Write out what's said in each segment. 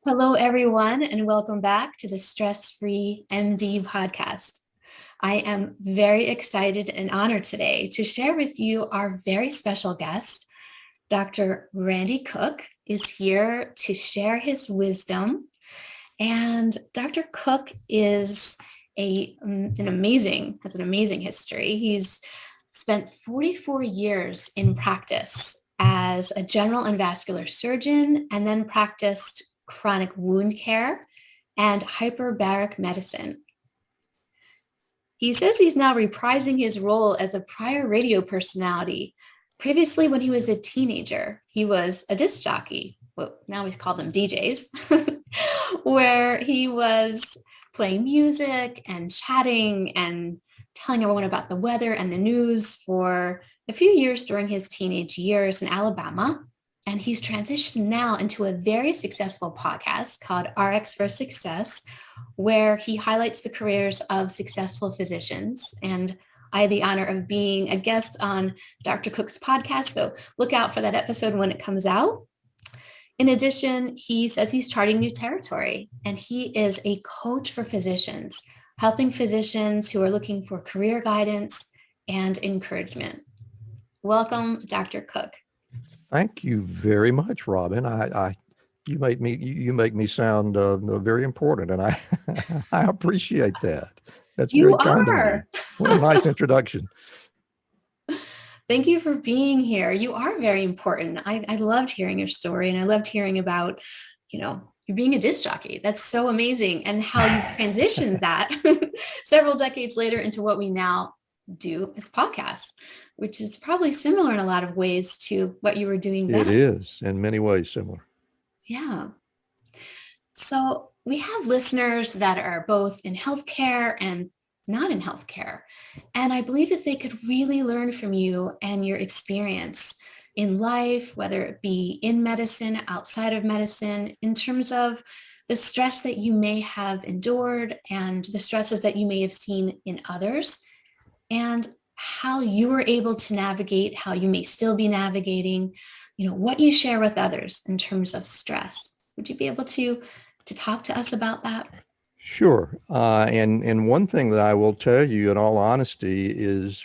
Hello, everyone, and welcome back to the Stress Free MD podcast. I am very excited and honored today to share with you our very special guest. Dr. Randy Cook is here to share his wisdom. And Dr. Cook is has an amazing history. He's spent 44 years in practice as a general and vascular surgeon, and then practiced chronic wound care and hyperbaric medicine. He says he's now reprising his role as a prior radio personality. Previously, when he was a teenager, he was a disc jockey. Well, now we call them DJs, where he was playing music and chatting and telling everyone about the weather and the news for a few years during his teenage years in Alabama. And he's transitioned now into a very successful podcast called RX for Success, where he highlights the careers of successful physicians. And I had the honor of being a guest on Dr. Cook's podcast. So look out for that episode when it comes out. In addition, he says he's charting new territory, and he is a coach for physicians, helping physicians who are looking for career guidance and encouragement. Welcome, Dr. Cook. Thank you very much, Robin. You make me sound very important, and I I appreciate that. That's You very kind of you. are. What a nice introduction. Thank you for being here. You are very important. I loved hearing your story, and I loved hearing about, you being a disc jockey. That's so amazing, and how you transitioned that several decades later into what we now do as podcasts, which is probably similar in a lot of ways to what you were doing then. It is in many ways similar. Yeah. So we have listeners that are both in healthcare and not in healthcare. And I believe that they could really learn from you and your experience in life, whether it be in medicine, outside of medicine, in terms of the stress that you may have endured and the stresses that you may have seen in others, and how you were able to navigate, how you may still be navigating, what you share with others in terms of stress. Would you be able to talk to us about that? Sure. And one thing that I will tell you in all honesty is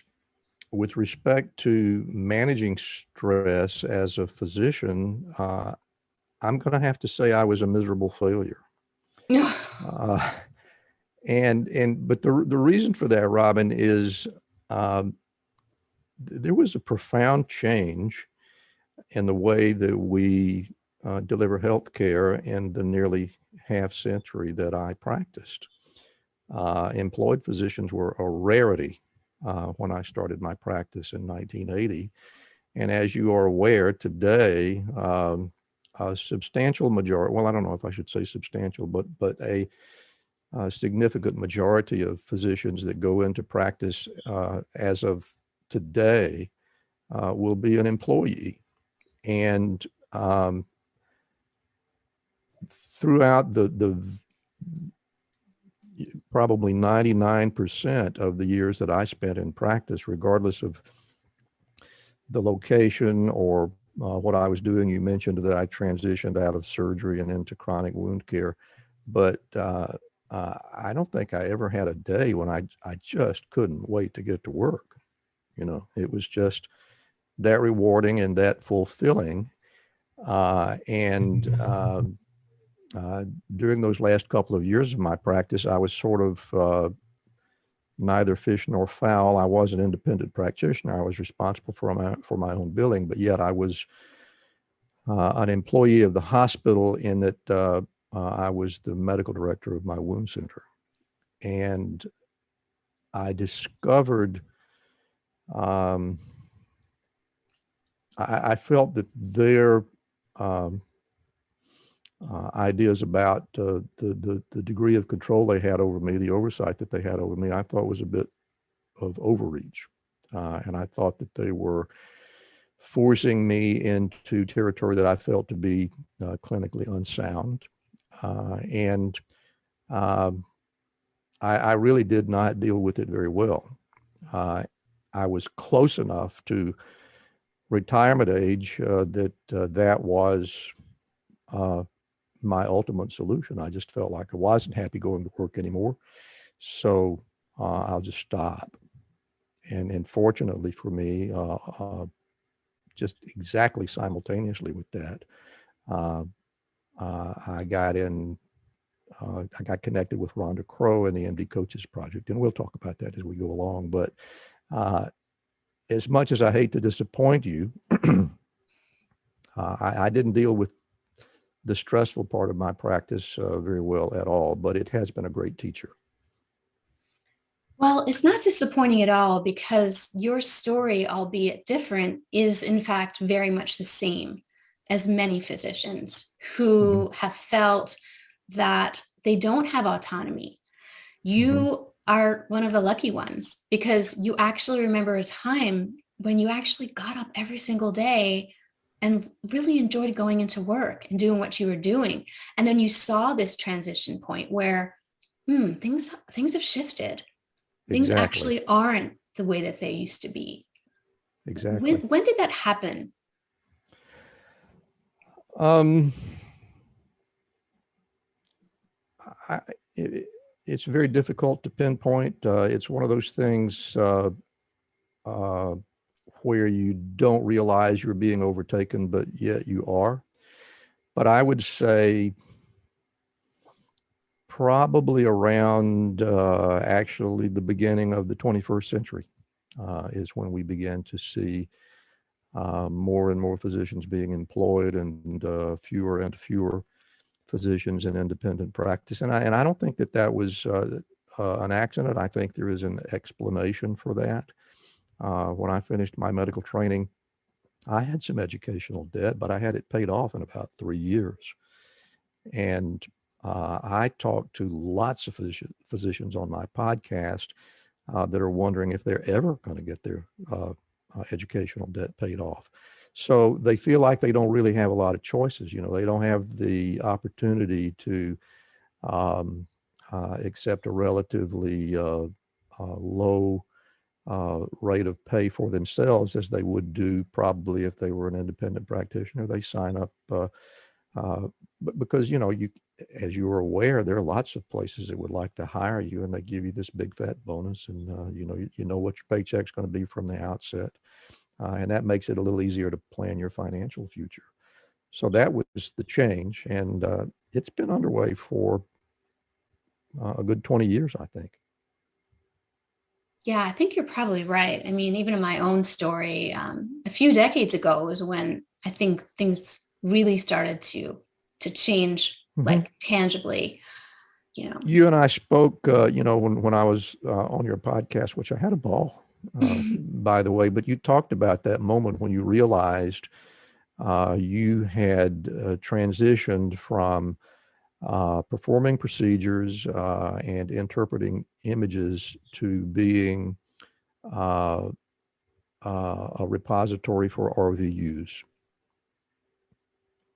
with respect to managing stress as a physician, I'm going to have to say I was a miserable failure. Uh, but the reason for that, Robin, is there was a profound change in the way that we deliver healthcare in the nearly half century that I practiced. Employed physicians were a rarity when I started my practice in 1980. And as you are aware today, a substantial majority, well, I don't know if I should say substantial, but a significant majority of physicians that go into practice as of today will be an employee. And throughout the probably 99% of the years that I spent in practice, regardless of the location or what I was doing, you mentioned that I transitioned out of surgery and into chronic wound care, but I don't think I ever had a day when I just couldn't wait to get to work. It was just that rewarding and that fulfilling. During those last couple of years of my practice, I was sort of neither fish nor fowl. I was an independent practitioner. I was responsible for my own billing, but yet I was an employee of the hospital in that I was the medical director of my wound center. And I discovered, I felt that their ideas about the degree of control they had over me, the oversight that they had over me, I thought was a bit of overreach. And I thought that they were forcing me into territory that I felt to be clinically unsound. I really did not deal with it very well. I was close enough to retirement age that was my ultimate solution. I just felt like I wasn't happy going to work anymore. So I'll just stop. And fortunately for me, just exactly simultaneously with that, uh, I got in. I got connected with Rhonda Crow and the MD Coaches Project, and we'll talk about that as we go along. But as much as I hate to disappoint you, I didn't deal with the stressful part of my practice very well at all, but it has been a great teacher. Well, it's not disappointing at all because your story, albeit different, is in fact very much the same as many physicians Mm-hmm. who have felt that they don't have autonomy. Mm-hmm. You are one of the lucky ones because you actually remember a time when you actually got up every single day and really enjoyed going into work and doing what you were doing. And then you saw this transition point where things have shifted. Things Exactly. actually aren't the way that they used to be. When Exactly. when did that happen? Um, I, it, it's very difficult to pinpoint. It's one of those things uh, where you don't realize you're being overtaken, but yet you are. But I would say probably around actually the beginning of the 21st century is when we began to see more and more physicians being employed and fewer and fewer physicians in independent practice. And I don't think that that was an accident. I think there is an explanation for that. When I finished my medical training, I had some educational debt, but I had it paid off in about 3 years. And I talked to lots of physicians on my podcast that are wondering if they're ever going to get their educational debt paid off. So they feel like they don't really have a lot of choices. You know, they don't have the opportunity to um, accept a relatively low rate of pay for themselves as they would do probably if they were an independent practitioner. They sign up, uh, but because you, as you are aware, there are lots of places that would like to hire you, and they give you this big fat bonus, and you know what your paycheck's going to be from the outset, and that makes it a little easier to plan your financial future. So that was the change, and it's been underway for a good 20 years, I think. Yeah, I think you're probably right. I mean, even in my own story, a few decades ago was when I think things really started to change Hmm. like tangibly, you know. You and I spoke, when I was on your podcast, which I had a ball, by the way, but you talked about that moment when you realized you had transitioned from performing procedures and interpreting images to being uh, a repository for RVUs.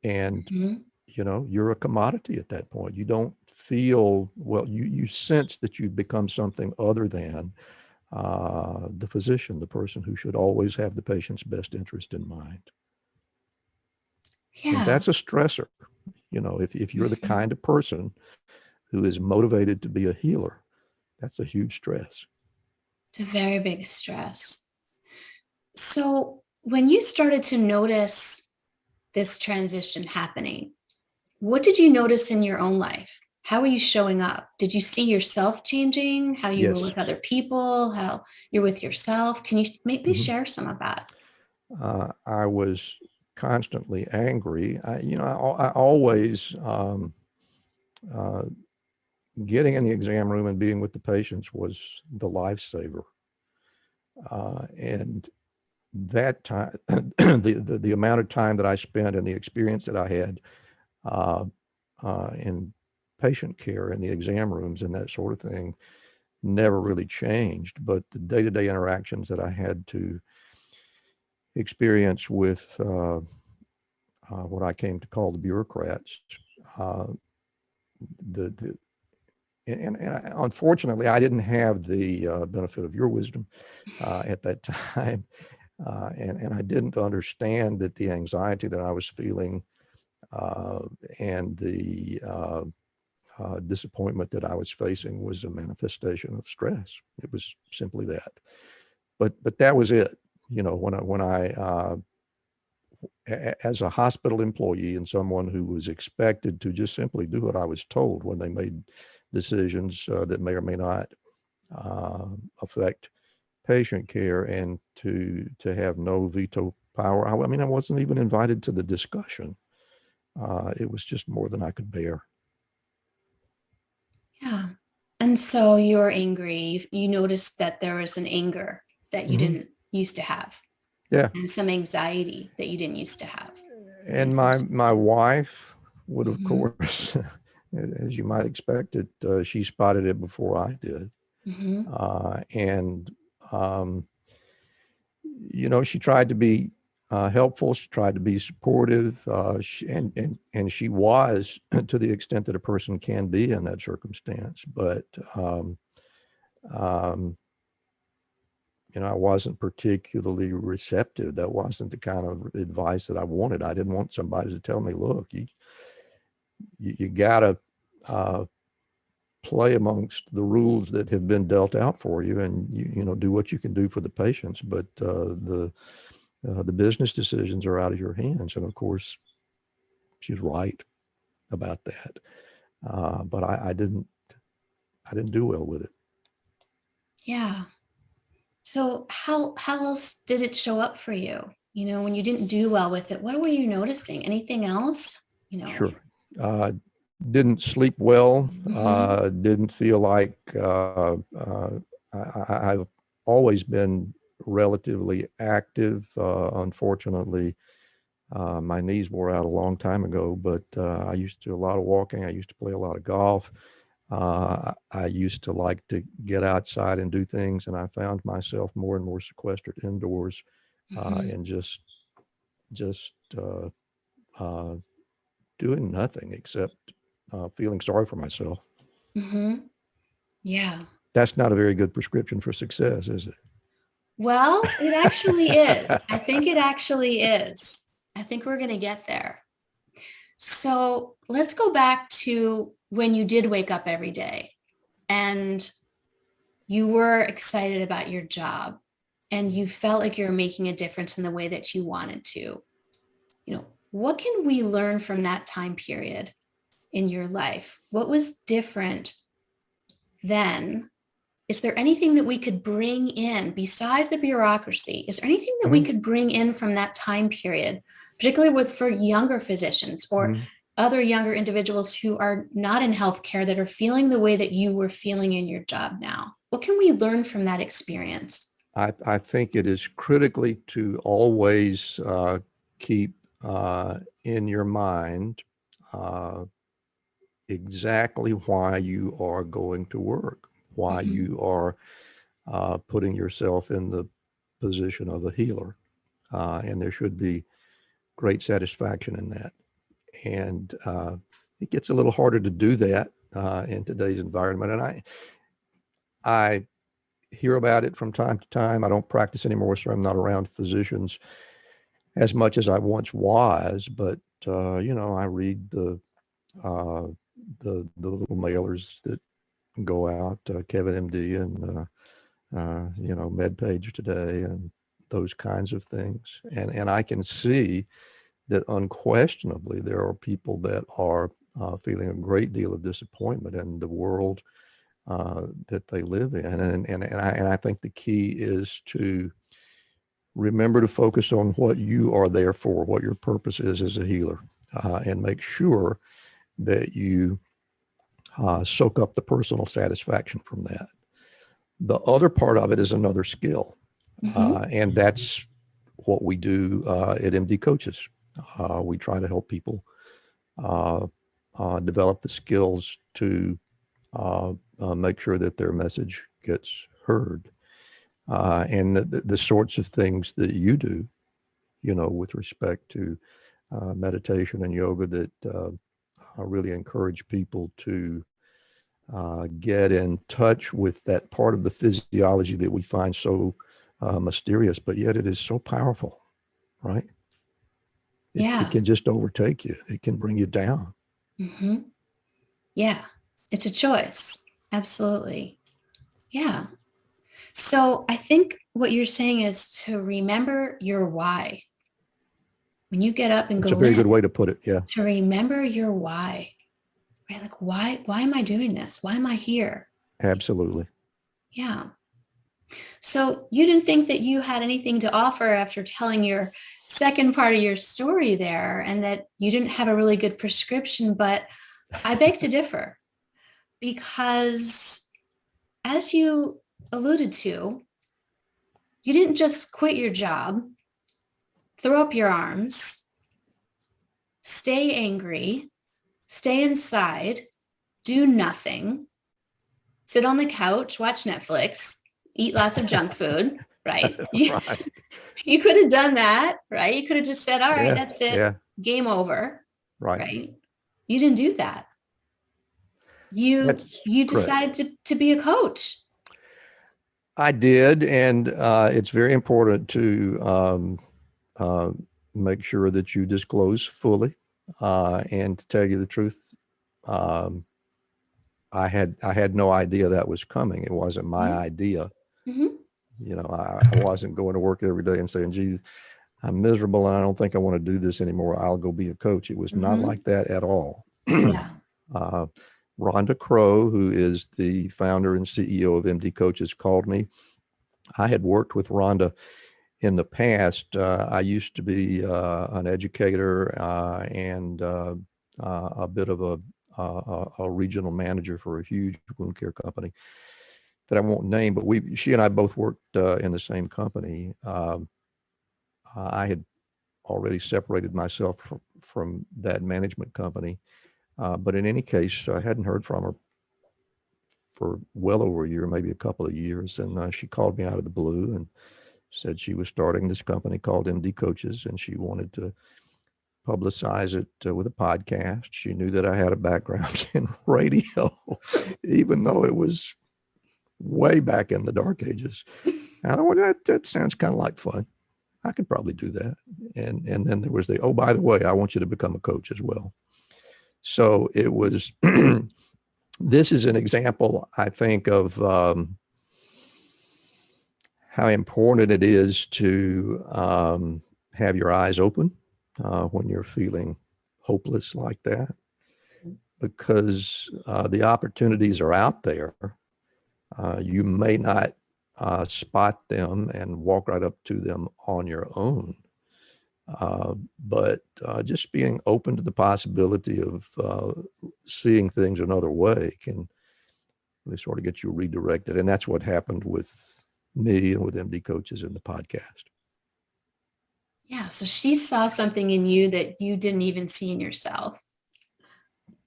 And Mhm. you're a commodity at that point. You don't feel, well, you sense that you've become something other than the physician, the person who should always have the patient's best interest in mind. And Yeah. that's a stressor. If you're the Mhm. kind of person who is motivated to be a healer, that's a huge stress. It's a very big stress. So when you started to notice this transition happening, what did you notice in your own life? How were you showing up? Did you see yourself changing? How you were Yes. with other people? How you're with yourself? Can you maybe Mhm. share some of that? I was constantly angry. I always, uh, getting in the exam room and being with the patients was the lifesaver. And that time, the amount of time that I spent and the experience that I had uh, in patient care in the exam rooms and that sort of thing never really changed. But the day-to-day interactions that I had to experience with what I came to call the bureaucrats, uh, the and unfortunately, I didn't have the benefit of your wisdom at that time, and I didn't understand that the anxiety that I was feeling uh, and the disappointment that I was facing was a manifestation of stress. It was simply that. But that was it. You know, as a hospital employee and someone who was expected to just simply do what I was told when they made decisions that may or may not affect patient care, and to have no veto power. I mean, I wasn't even invited to the discussion. It was just more than I could bear. Yeah. And so you're angry. You noticed that there was an anger that you Hmm. didn't used to have, Yeah. and some anxiety that you didn't used to have in And some my circumstances. wife would, of Mm-hmm. course, as you might expect it, she spotted it before I did. Mm-hmm. And um, you know, she tried to be helpful. She tried to be supportive, and she was to the extent that a person can be in that circumstance. But um, you know, I wasn't particularly receptive. That wasn't the kind of advice that I wanted. I didn't want somebody to tell me, "Look, you gotta uh, play amongst the rules that have been dealt out for you, and you know, do what you can do for the patients, but the business decisions are out of your hands." And of course, she's right about that. But I didn't do well with it. Yeah. So how else did it show up for you? You know, when you didn't do well with it, what were you noticing? Anything else? You know. Sure. Uh, didn't sleep well. Mm-hmm. Didn't feel like I've always been relatively active. Unfortunately, my knees wore out a long time ago, but I used to do a lot of walking. I used to play a lot of golf. I used to like to get outside and do things, and I found myself more and more sequestered indoors, Mm-hmm. and just uh, doing nothing except feeling sorry for myself. Mm-hmm. Yeah. That's not a very good prescription for success, is Well, it actually is. I it? think it actually is. I think we're going to get there. So let's go back to when you did wake up every day and you were excited about your job and you felt like you were making a difference in the way that you wanted to. You know, what can we learn from that time period in your life? What was different then? Is there anything that we could bring in besides the bureaucracy? Is there anything that we Mhm, could bring in from that time period, particularly with for younger physicians or mhm. other younger individuals who are not in healthcare that are feeling the way that you were feeling in your job now? What can we learn from that experience? I think it is critically to always keep in your mind uh, exactly why you are going to work, why Mhm. you are putting yourself in the position of a healer. And there should be great satisfaction in that. And it gets a little harder to do that in today's environment. And I hear about it from time to time. I don't practice anymore, so I'm not around physicians as much as I once was. But you know, I read uh, the little mailers that go out, Kevin MD and you know, MedPage Today and those kinds of things. And I can see that unquestionably there are people that are feeling a great deal of disappointment in the world that they live in. And I think the key is to remember to focus on what you are there for, what your purpose is as a healer, and make sure that you soak up the personal satisfaction from that. The other part of it is another skill, Mhm. and that's what we do at MD Coaches. We try to help people uh, develop the skills to make sure that their message gets heard. And the sorts of things that you do, you know, with respect to meditation and yoga that really encourage people to get in touch with that part of the physiology that we find so mysterious, but yet it is so powerful, right? It Yeah. can just overtake you. It can bring you down. Hmm. Yeah. It's a choice. Absolutely. Yeah. So I think what you're saying is to remember your why. When you get up and It's a go very good in, way to put it. Yeah, to remember your why, right? Like, why am I doing this? Why am I here? absolutely. Yeah. So you didn't think that you had anything to offer after telling your second part of your story there, and that you didn't have a really good prescription, but I beg to differ because, as you alluded to, you didn't just quit your job, throw up your arms, stay angry, stay inside, do nothing, sit on the couch, watch Netflix, eat lots of junk food, right? Right. You could have done that, right? You could have just said, all right, Yeah, that's it, yeah, game over, right. right? You didn't do that. You That's you correct. decided to be a coach. I did, and it's very important to uh, make sure that you disclose fully. And to tell you the truth, um, I had no idea that was coming. It wasn't my Yeah. idea. Mm-hmm. I wasn't going to work every day and saying, "Gee, I'm miserable and I don't think I want to do this anymore. I'll go be a coach." It was not Mm-hmm. like that at all. Yeah. uh, Rhonda Crow, who is the founder and CEO of MD Coaches, called me. I had worked with Rhonda in the past. I used to be an educator and a bit of a regional manager for a huge wound care company that I won't name, but she and I both worked in the same company. I had already separated myself from that management company, but in any case, I hadn't heard from her for well over a year, maybe a couple of years, and she called me out of the blue and said she was starting this company called MD Coaches, and she wanted to publicize it with a podcast. She knew that I had a background in radio, even though it was way back in the dark ages. And I thought, well, that sounds kind of like fun. I could probably do that. And then there was oh, by the way, I want you to become a coach as well. So it was, this is an example, I think, of how important it is to have your eyes open when you're feeling hopeless like that, because the opportunities are out there. You may not spot them and walk right up to them on your own. But just being open to the possibility of seeing things another way can really sort of get you redirected. And that's what happened with me and with MD Coaches in the podcast. Yeah. So she saw something in you that you didn't even see in yourself.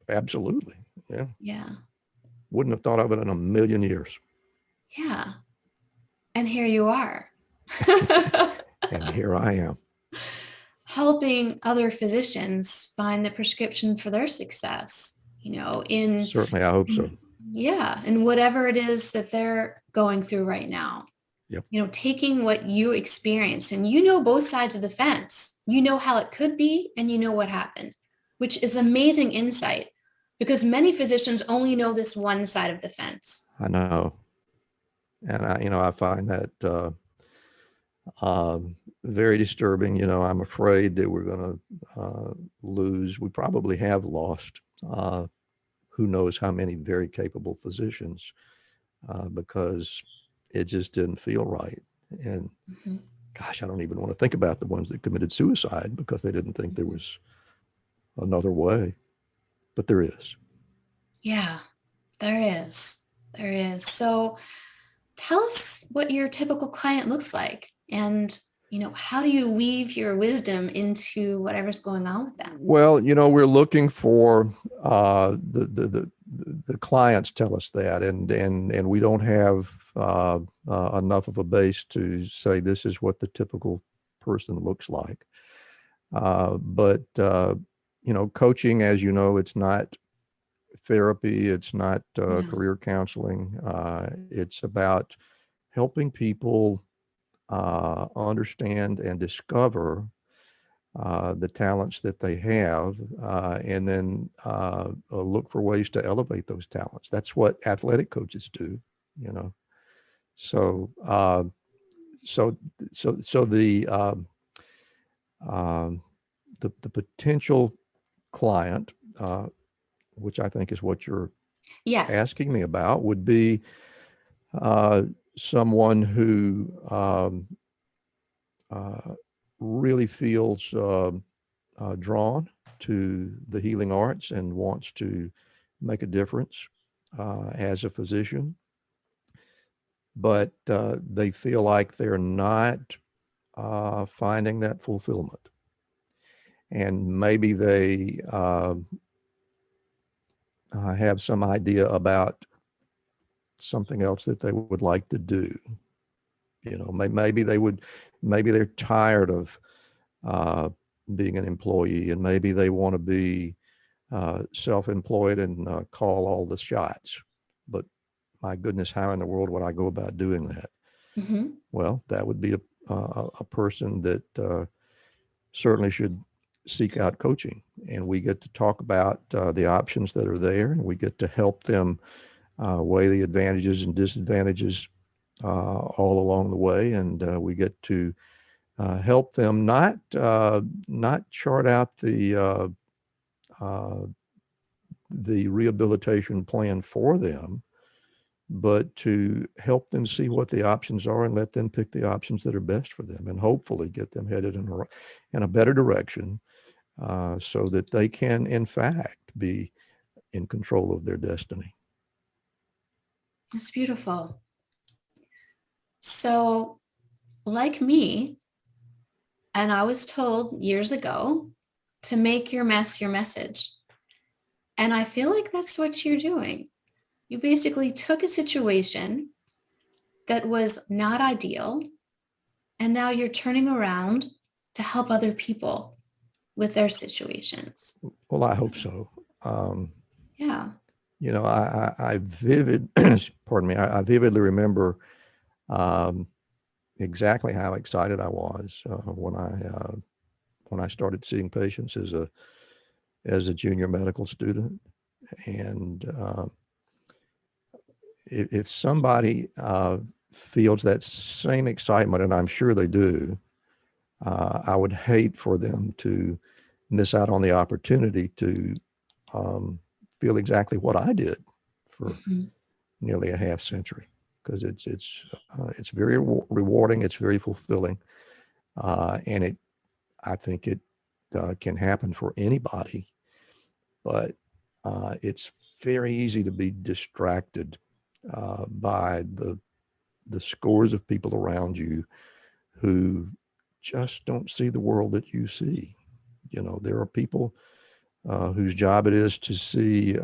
Absolutely. Yeah. Yeah. Wouldn't have thought of it in a million years. Yeah. And here you are. And here I am. Helping other physicians find the prescription for their success, in, Certainly, I hope so. yeah, in whatever it is that they're going through right now. Yep. Taking what you experienced, and both sides of the fence. You know how it could be, and you know what happened, which is amazing insight, because many physicians only know this one side of the fence. I know. And I find that very disturbing. I'm afraid that we're going to lose. We probably have lost who knows how many very capable physicians because it just didn't feel right. And Mhm. gosh, I don't even want to think about the ones that committed suicide because they didn't think there was another way, but there is. Yeah, there is. There is. So tell us what your typical client looks like, and how do you weave your wisdom into whatever's going on with them? Well, we're looking for the clients tell us that, and we don't have enough of a base to say this is what the typical person looks like. But coaching, as you know, it's not therapy, it's not No. career counseling. It's about helping people understand and discover the talents that they have, and then look for ways to elevate those talents. That's what athletic coaches do, you know. So, so, so um, the potential client, which I think is what you're Yes. asking me about, would be uh, someone who uh, really feels drawn to the healing arts and wants to make a difference as a physician, but they feel like they're not finding that fulfillment. And maybe they have some idea about something else that they would like to do. You know, maybe they would, maybe they're tired of uh, being an employee, and maybe they want to be self-employed and call all the shots. But my goodness, how in the world would I go about doing that? Mm-hmm. Well, that would be a person that certainly should seek out coaching. And we get to talk about the options that are there, and we get to help them weigh the advantages and disadvantages all along the way. And we get to help them not chart out uh, the rehabilitation plan for them, but to help them see what the options are and let them pick the options that are best for them, and hopefully get them headed in a better direction so that they can, in fact, be in control of their destiny. That's beautiful. So, like me, and I was told years ago to make your mess your message. And I feel like that's what you're doing. You basically took a situation that was not ideal, and now you're turning around to help other people with their situations. Well, I hope so. Um, Yeah. you know, pardon me, I vividly remember um, exactly how excited I was when I started seeing patients as a junior medical student. And if somebody feels that same excitement, and I'm sure they do, I would hate for them to miss out on the opportunity to um, feel exactly what I did for Mhm. nearly a half century, because it's very rewarding, it's very fulfilling, and it I think it can happen for anybody, but it's very easy to be distracted by the scores of people around you who just don't see the world that you see. You know, there are people whose job it is to see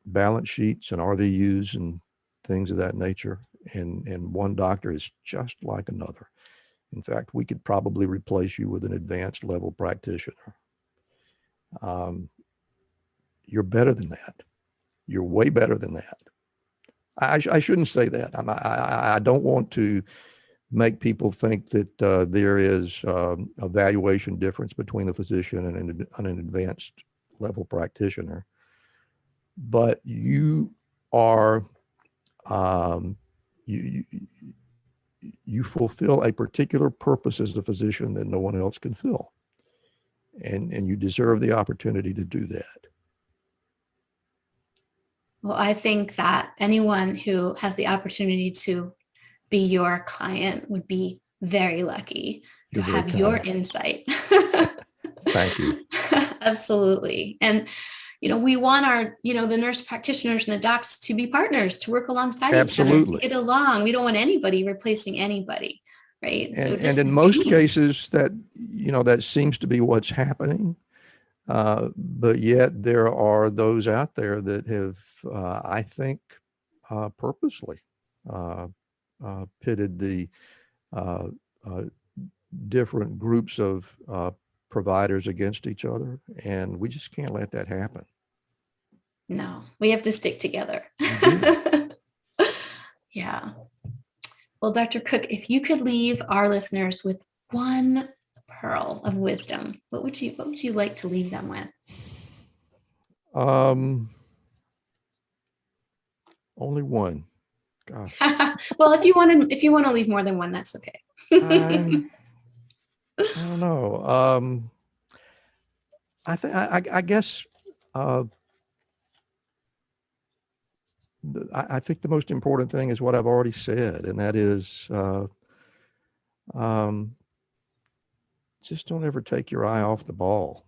balance sheets and RVUs and things of that nature. And one doctor is just like another. In fact, we could probably replace you with an advanced level practitioner. Um, you're better than that. You're way better than that. I shouldn't say that. I don't want to make people think that there is a valuation difference between a physician and an advanced level practitioner. But you are, um, you, you fulfill a particular purpose as a physician that no one else can fill. And you deserve the opportunity to do that. Well, I think that anyone who has the opportunity to be your client would be very lucky to You're very have your kind. insight. Thank you. Absolutely. And we want our, the nurse practitioners and the docs to be partners, to work alongside each other, to Absolutely. get along. We don't want anybody replacing anybody, right? So And just in the most team. cases that seems to be what's happening. But yet there are those out there that have, I think, purposely uh, pitted the uh, uh, different groups of providers against each other, and we just can't let that happen. No, we have to stick together. We do. Yeah. Well, Dr. Cook, if you could leave our listeners with one pearl of wisdom, what would you like to leave them with? Um, Only one. Gosh. Well, if you want to leave more than one, that's okay. I I don't know. I guess uh, I think the most important thing is what I've already said, and that is um, just don't ever take your eye off the ball.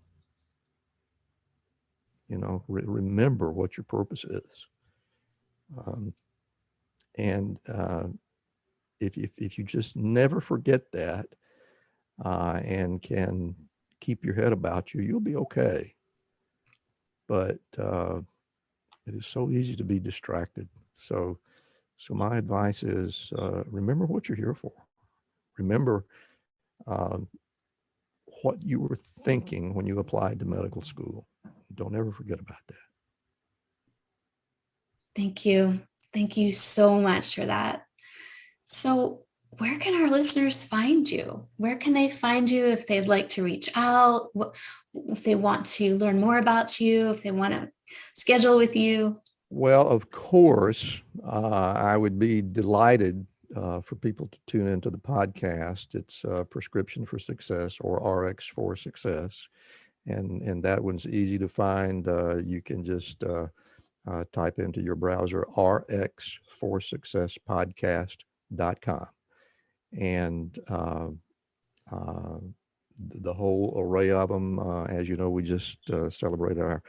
Remember what your purpose is, um, and if you just never forget that and can keep your head about you, you'll be okay. But it is so easy to be distracted. So my advice is remember what you're here for. Remember um, what you were thinking when you applied to medical school. Don't ever forget about that. Thank you. Thank you so much for that. So, where can our listeners find you? Where can they find you if they'd like to reach out? If they want to learn more about you, if they want to schedule with you? Well, of course, I would be delighted for people to tune into the podcast. It's Prescription for Success, or RX for Success. And that one's easy to find. You can just type into your browser rx4successpodcast.com. And the whole array of them, as you know, we just celebrated our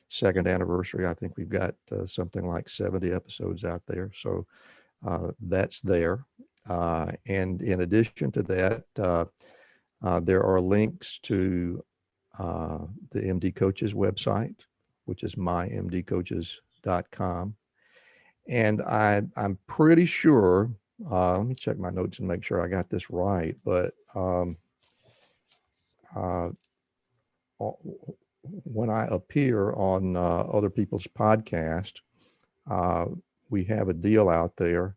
second anniversary. I think we've got something like 70 episodes out there. So that's there. And in addition to that, there are links to the MD Coaches website, which is mymdcoaches.com. And I'm pretty sure, let me check my notes and make sure I got this right, but uh, when I appear on other people's podcast, uh, we have a deal out there.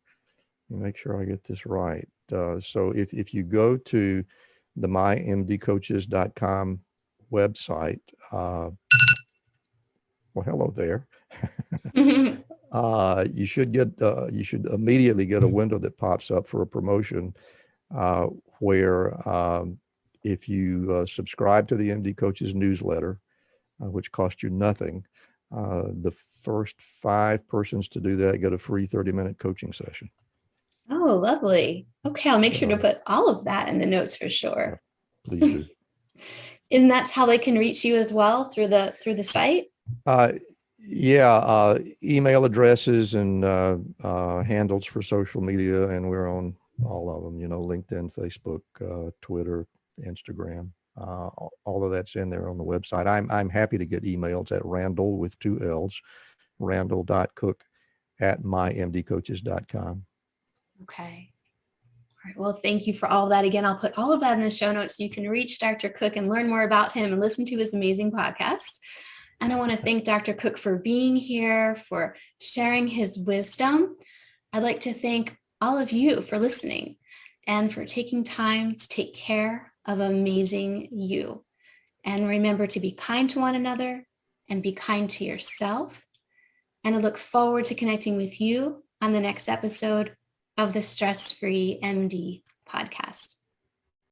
Let me make sure I get this right. So if you go to the mymdcoaches.com website, well, hello there. You should immediately get a window that pops up for a promotion where if you subscribe to the MD Coaches newsletter, which costs you nothing, the first 5 persons to do that get a free 30-minute coaching session. Oh, lovely. Okay, I'll make sure to So, put all of that in the notes for yeah, sure. please do. And that's how they can reach you as well through the site? Uh, yeah, email addresses and handles for social media, and we're on all of them, LinkedIn, Facebook, Twitter, Instagram. All of that's in there on the website. I'm happy to get emails at Randall with 2 L's, randall.cook@mymdcoaches.com. Okay. All right. Well, thank you for all of that. Again, I'll put all of that in the show notes so you can reach Dr. Cook and learn more about him and listen to his amazing podcast. And I want to thank Dr. Cook for being here, for sharing his wisdom. I'd like to thank all of you for listening and for taking time to take care of amazing you. And remember to be kind to one another and be kind to yourself. And I look forward to connecting with you on the next episode of the Stress Free MD podcast.